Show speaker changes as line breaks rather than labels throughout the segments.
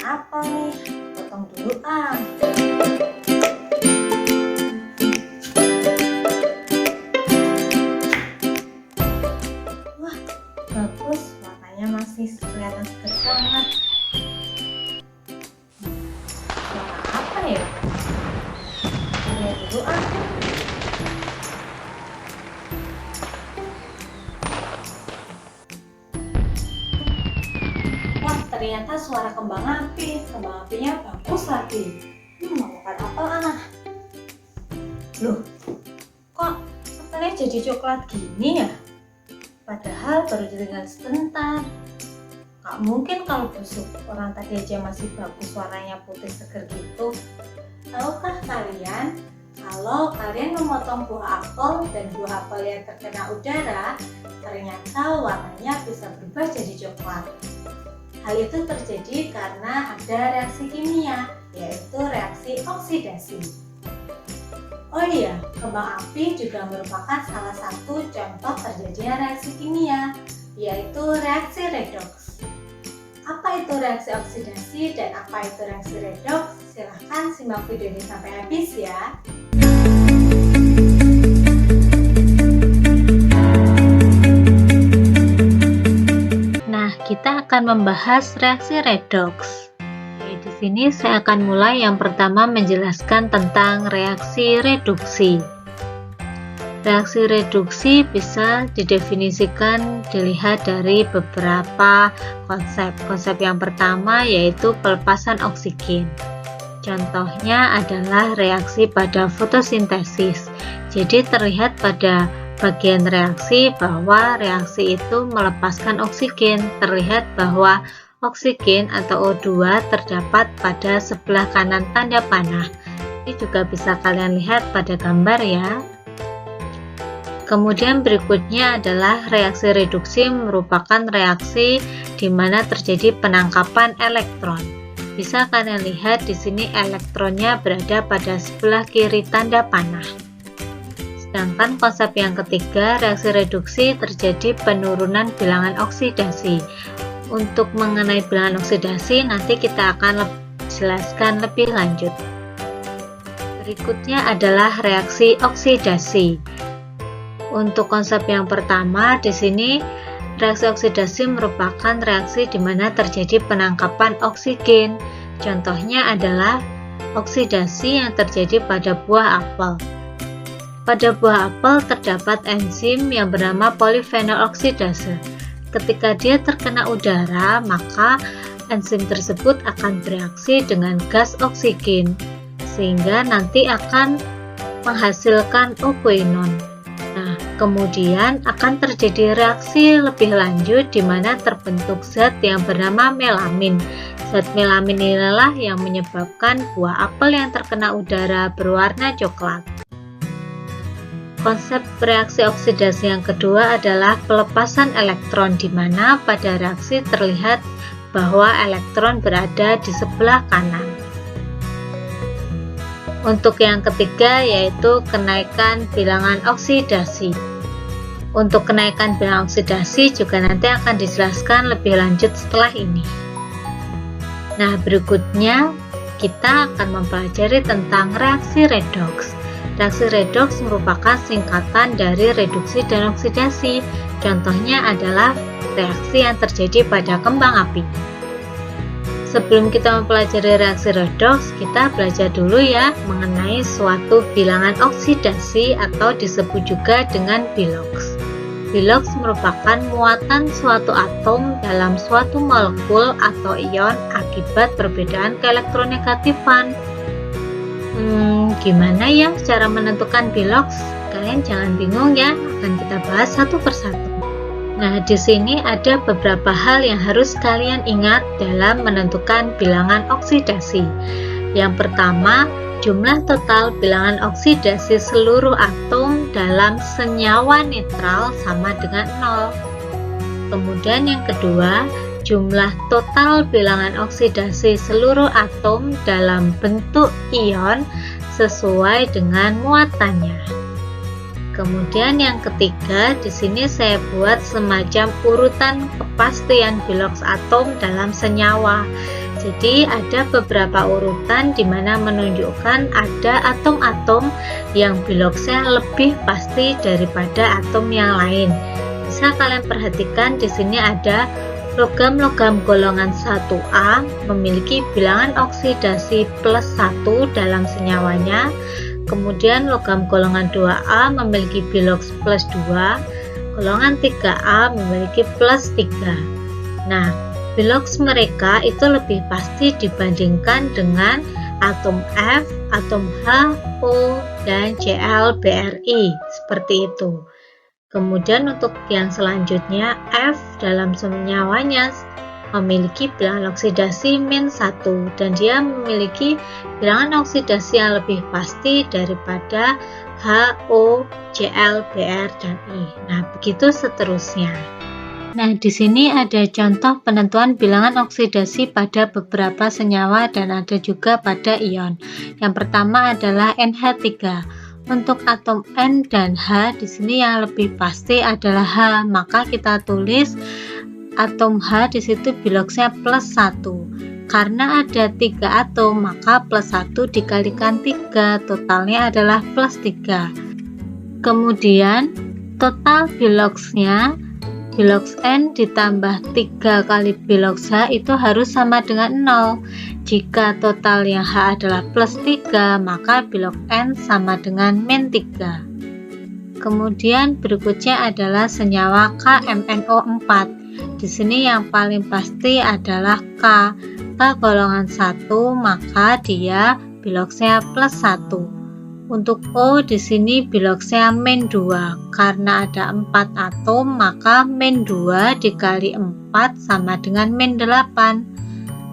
apa nih? Potong dulu ah. Wah, bagus, warnanya masih kelihatan segar banget. Warna apa ya? Lihat dulu ah. Wah, ternyata suara kembang api. Kembang apinya bagus lagi. Mau makan apel ah. Loh, kok apelnya jadi coklat gini ya? Padahal baru ditinggal sebentar. Gak mungkin kalau busuk. Orang tadi aja masih bagus, warnanya putih seger gitu. Tahukah kalian, kalau kalian memotong buah apel dan buah apel yang terkena udara, ternyata warnanya bisa berubah jadi coklat. Hal itu terjadi karena ada reaksi kimia, yaitu reaksi oksidasi. Oh iya, kembang api juga merupakan salah satu contoh terjadinya reaksi kimia, yaitu reaksi redoks. Apa itu reaksi oksidasi dan apa itu reaksi redoks? Silahkan simak video ini sampai habis ya. Nah, kita akan membahas reaksi redoks. Di sini saya akan mulai yang pertama menjelaskan tentang reaksi reduksi. Reaksi reduksi bisa didefinisikan dilihat dari beberapa konsep. Konsep yang pertama yaitu pelepasan oksigen. Contohnya adalah reaksi pada fotosintesis. Jadi terlihat pada bagian reaksi bahwa reaksi itu melepaskan oksigen. Terlihat bahwa oksigen atau O2 terdapat pada sebelah kanan tanda panah. Ini juga bisa kalian lihat pada gambar ya. Kemudian berikutnya adalah reaksi reduksi, merupakan reaksi di mana terjadi penangkapan elektron. Bisa kalian lihat di sini elektronnya berada pada sebelah kiri tanda panah. Sedangkan konsep yang ketiga, reaksi reduksi, terjadi penurunan bilangan oksidasi. Untuk mengenai bilangan oksidasi nanti kita akan jelaskan lebih lanjut. Berikutnya adalah reaksi oksidasi. Untuk konsep yang pertama di sini reaksi oksidasi merupakan reaksi di mana terjadi penangkapan oksigen. Contohnya adalah oksidasi yang terjadi pada buah apel. Pada buah apel terdapat enzim yang bernama polifenol oksidase. Ketika dia terkena udara, maka enzim tersebut akan bereaksi dengan gas oksigen sehingga nanti akan menghasilkan okuinon. Nah, kemudian akan terjadi reaksi lebih lanjut di mana terbentuk zat yang bernama melamin. Zat melamin inilah yang menyebabkan buah apel yang terkena udara berwarna coklat. Konsep reaksi oksidasi yang kedua adalah pelepasan elektron, di mana pada reaksi terlihat bahwa elektron berada di sebelah kanan. Untuk yang ketiga yaitu kenaikan bilangan oksidasi. Untuk kenaikan bilangan oksidasi juga nanti akan dijelaskan lebih lanjut setelah ini. Nah, berikutnya kita akan mempelajari tentang reaksi redoks. Reaksi redoks merupakan singkatan dari reduksi dan oksidasi. Contohnya adalah reaksi yang terjadi pada kembang api. Sebelum kita mempelajari reaksi redoks, kita belajar dulu ya mengenai suatu bilangan oksidasi atau disebut juga dengan biloks. Biloks merupakan muatan suatu atom dalam suatu molekul atau ion akibat perbedaan keelektronegatifan. Gimana ya cara menentukan biloks? Kalian jangan bingung ya, akan kita bahas satu persatu. Nah, di sini ada beberapa hal yang harus kalian ingat dalam menentukan bilangan oksidasi. Yang pertama, jumlah total bilangan oksidasi seluruh atom dalam senyawa netral sama dengan 0. Kemudian yang kedua, jumlah total bilangan oksidasi seluruh atom dalam bentuk ion sesuai dengan muatannya. Kemudian yang ketiga, di sini saya buat semacam urutan kepastian biloks atom dalam senyawa. Jadi ada beberapa urutan di mana menunjukkan ada atom-atom yang biloksnya lebih pasti daripada atom yang lain. Bisa kalian perhatikan di sini ada logam-logam golongan 1A memiliki bilangan oksidasi plus 1 dalam senyawanya. Kemudian logam golongan 2A memiliki biloks plus 2, golongan 3A memiliki plus 3. Nah, biloks mereka itu lebih pasti dibandingkan dengan atom F, atom H, O, dan Cl, Bri, seperti itu. Kemudian untuk yang selanjutnya, F dalam senyawanya memiliki bilangan oksidasi -1 dan dia memiliki bilangan oksidasi yang lebih pasti daripada H, O, Cl, Br, dan I. Nah, begitu seterusnya. Nah, di sini ada contoh penentuan bilangan oksidasi pada beberapa senyawa dan ada juga pada ion. Yang pertama adalah NH3. Untuk atom N dan H di sini yang lebih pasti adalah H, maka kita tulis atom H di situ biloksnya plus 1. Karena ada 3 atom, maka plus 1 dikalikan 3, totalnya adalah plus 3. Kemudian total biloksnya biloks N ditambah 3 kali biloks H itu harus sama dengan 0. Jika total yang H adalah plus 3, maka biloks N sama dengan -3. Kemudian berikutnya adalah senyawa KMNO4. Di sini yang paling pasti adalah K. K golongan 1, maka dia biloksnya plus 1. Untuk O di sini biloksnya -2. Karena ada 4 atom, maka -2 dikali 4 sama dengan -8.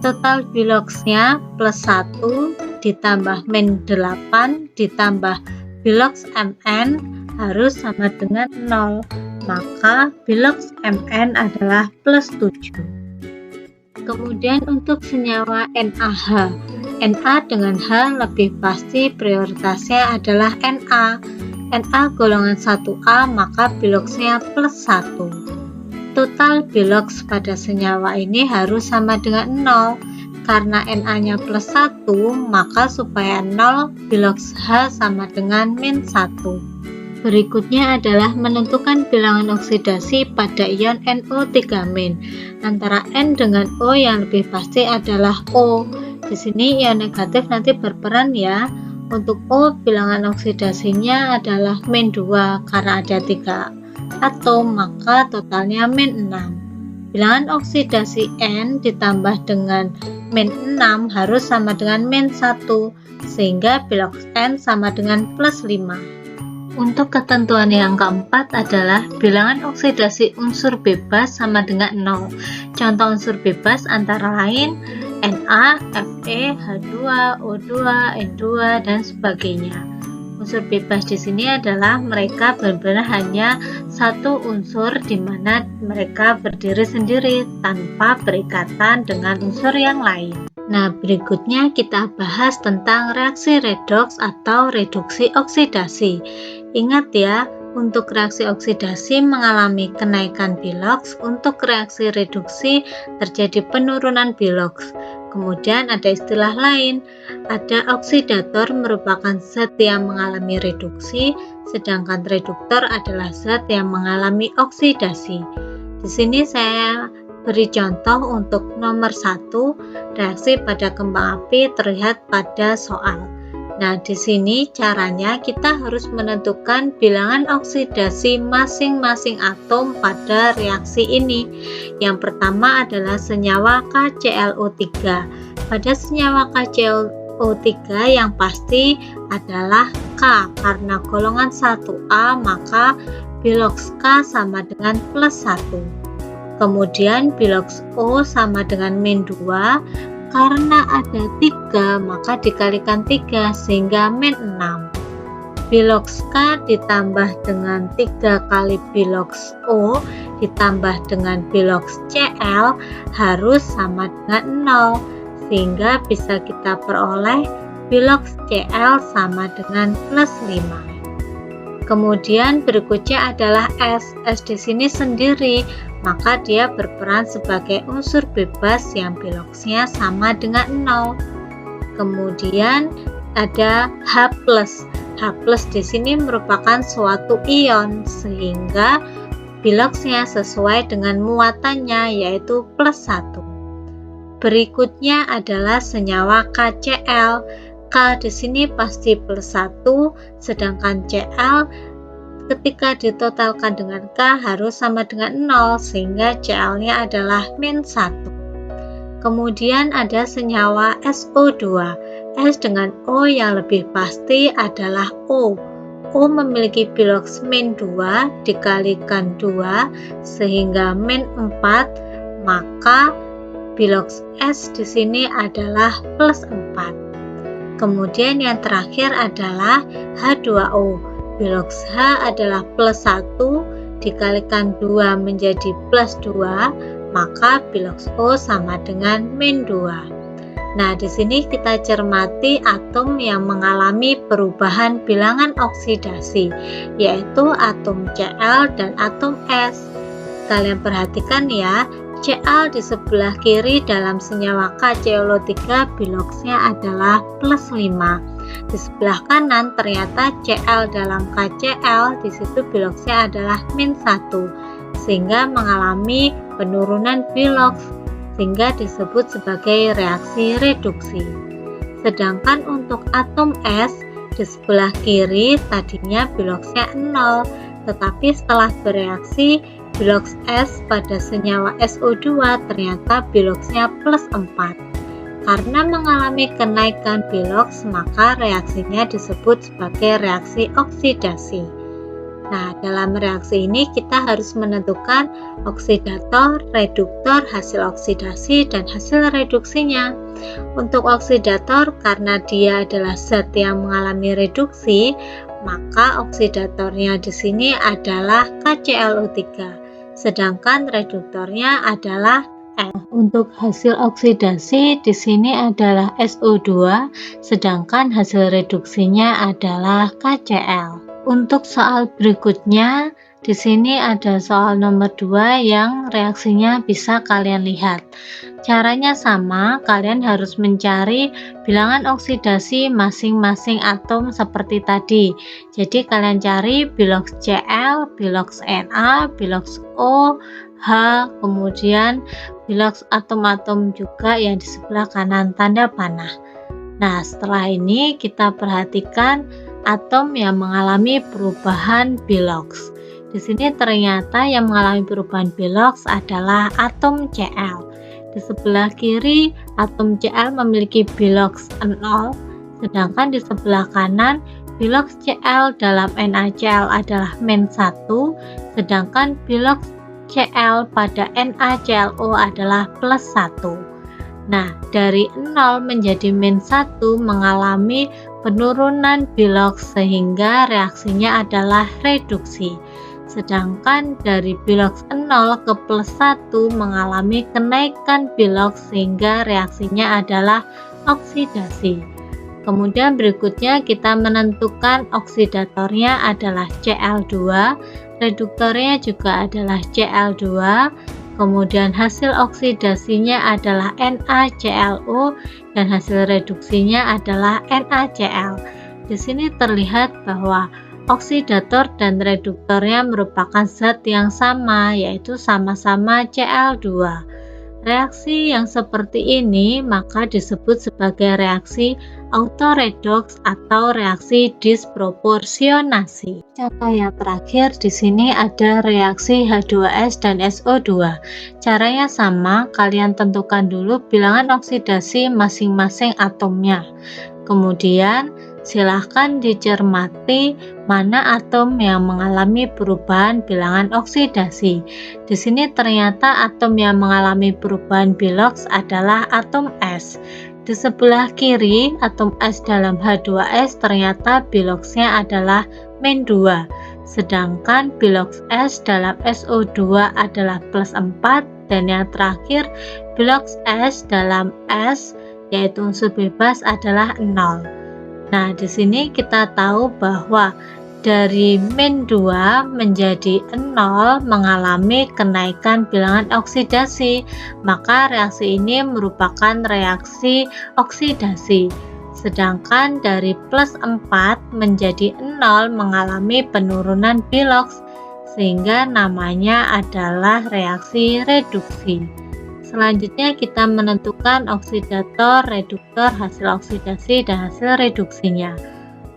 Total biloksnya plus 1 ditambah -8 ditambah biloks Mn harus sama dengan 0. Maka biloks Mn adalah plus 7. Kemudian untuk senyawa NaH. Na dengan H lebih pasti prioritasnya adalah Na. Na golongan 1A, maka biloksnya plus 1. Total biloks pada senyawa ini harus sama dengan 0. Karena Na-nya plus 1, maka supaya 0, biloks H sama dengan -1. Berikutnya adalah menentukan bilangan oksidasi pada ion NO3-. Antara N dengan O yang lebih pasti adalah O. Di sini ion negatif nanti berperan ya. Untuk O bilangan oksidasinya adalah -2 karena ada 3 atom, maka totalnya -6. Bilangan oksidasi N ditambah dengan -6 harus sama dengan -1 sehingga biloks N sama dengan plus 5. Untuk ketentuan yang keempat adalah bilangan oksidasi unsur bebas sama dengan 0. Contoh unsur bebas antara lain Na, Fe, H2, O2, N2, dan sebagainya. Unsur bebas di sini adalah mereka benar-benar hanya satu unsur di mana mereka berdiri sendiri tanpa berikatan dengan unsur yang lain. Nah, berikutnya kita bahas tentang reaksi redoks atau reduksi oksidasi. Ingat ya, untuk reaksi oksidasi mengalami kenaikan biloks, untuk reaksi reduksi terjadi penurunan biloks. Kemudian ada istilah lain, ada oksidator merupakan zat yang mengalami reduksi, sedangkan reduktor adalah zat yang mengalami oksidasi. Di sini saya beri contoh untuk nomor 1, reaksi pada kembang api terlihat pada soal. Nah, di sini caranya kita harus menentukan bilangan oksidasi masing-masing atom pada reaksi ini. Yang pertama adalah senyawa KClO3. Pada senyawa KClO3 yang pasti adalah K, karena golongan 1A maka biloks K sama dengan plus 1. Kemudian biloks O sama dengan -2. Karena ada 3, maka dikalikan 3 sehingga -6. Biloks K ditambah dengan 3 kali biloks O ditambah dengan biloks Cl harus sama dengan 0, sehingga bisa kita peroleh biloks Cl sama dengan plus 5. Kemudian berikutnya adalah S. S di sini sendiri, maka dia berperan sebagai unsur bebas yang biloksnya sama dengan 0. Kemudian ada H+. H+ di sini merupakan suatu ion sehingga biloksnya sesuai dengan muatannya yaitu +1. Berikutnya adalah senyawa KCl. K di sini pasti +1, sedangkan Cl ketika ditotalkan dengan K harus sama dengan 0 sehingga Cl-nya adalah -1. Kemudian ada senyawa SO2. S dengan O yang lebih pasti adalah O. O memiliki biloks -2 dikalikan 2 sehingga -4, maka biloks S di sini adalah +4. Kemudian yang terakhir adalah H2O. Biloks H adalah +1 dikalikan 2 menjadi +2, maka biloks O sama dengan -2. Nah, di sini kita cermati atom yang mengalami perubahan bilangan oksidasi, yaitu atom Cl dan atom S. Kalian perhatikan ya, Cl di sebelah kiri dalam senyawa KClO3 biloksnya adalah +5. Di sebelah kanan ternyata Cl dalam KCl di situ biloksnya adalah -1, sehingga mengalami penurunan biloks, sehingga disebut sebagai reaksi reduksi. Sedangkan untuk atom S di sebelah kiri tadinya biloksnya 0, tetapi setelah bereaksi biloks S pada senyawa SO2 ternyata biloksnya +4. Karena mengalami kenaikan biloks, maka reaksinya disebut sebagai reaksi oksidasi. Nah, dalam reaksi ini kita harus menentukan oksidator, reduktor, hasil oksidasi, dan hasil reduksinya. Untuk oksidator, karena dia adalah zat yang mengalami reduksi, maka oksidatornya di sini adalah KClO3, sedangkan reduktornya adalah L. Untuk hasil oksidasi di sini adalah SO2, sedangkan hasil reduksinya adalah KCl. Untuk soal berikutnya, di sini ada soal nomor 2 yang reaksinya bisa kalian lihat. Caranya sama, kalian harus mencari bilangan oksidasi masing-masing atom seperti tadi. Jadi kalian cari biloks Cl, biloks Na, biloks O, H, kemudian biloks atom-atom juga yang di sebelah kanan tanda panah. Nah, setelah ini kita perhatikan atom yang mengalami perubahan biloks. Di sini ternyata yang mengalami perubahan biloks adalah atom Cl. Di sebelah kiri, atom Cl memiliki biloks 0, sedangkan di sebelah kanan, biloks Cl dalam NaCl adalah -1, sedangkan biloks Cl pada NaClO adalah +1. Nah, dari 0 menjadi -1 mengalami penurunan biloks sehingga reaksinya adalah reduksi. Sedangkan dari biloks 0 ke +1 mengalami kenaikan biloks sehingga reaksinya adalah oksidasi. Kemudian berikutnya kita menentukan oksidatornya adalah Cl2, reduktornya juga adalah Cl2, kemudian hasil oksidasinya adalah NaClO dan hasil reduksinya adalah NaCl. Di sini terlihat bahwa oksidator dan reduktornya merupakan zat yang sama, yaitu sama-sama Cl2. Reaksi yang seperti ini maka disebut sebagai reaksi autoredoks atau reaksi disproporsionasi. Contoh yang terakhir di sini ada reaksi H2S dan SO2. Caranya sama, kalian tentukan dulu bilangan oksidasi masing-masing atomnya. Kemudian silahkan dicermati mana atom yang mengalami perubahan bilangan oksidasi. Di sini ternyata atom yang mengalami perubahan biloks adalah atom S. Di sebelah kiri, atom S dalam H2S ternyata biloksnya adalah -2, sedangkan biloks S dalam SO2 adalah +4, dan yang terakhir biloks S dalam S yaitu unsur bebas adalah 0. Nah, di sini kita tahu bahwa
dari min 2 menjadi 0 mengalami kenaikan bilangan oksidasi, maka reaksi ini merupakan reaksi oksidasi. Sedangkan dari plus 4 menjadi 0 mengalami penurunan biloks, sehingga namanya adalah reaksi reduksi. Selanjutnya kita menentukan oksidator, reduktor, hasil oksidasi, dan hasil reduksinya.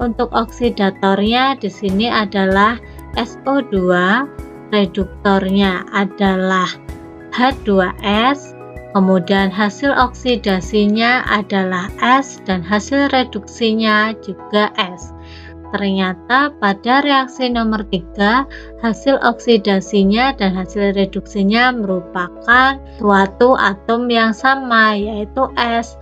Untuk oksidatornya di sini adalah SO2, reduktornya adalah H2S, kemudian hasil oksidasinya adalah S dan hasil reduksinya juga S. Ternyata pada reaksi nomor 3, hasil oksidasinya dan hasil reduksinya merupakan suatu atom yang sama, yaitu S.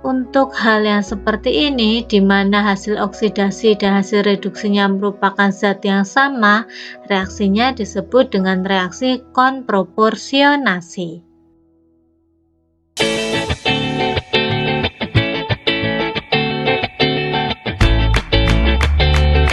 Untuk hal yang seperti ini, di mana hasil oksidasi dan hasil reduksinya merupakan zat yang sama, reaksinya disebut dengan reaksi konproporsionasi.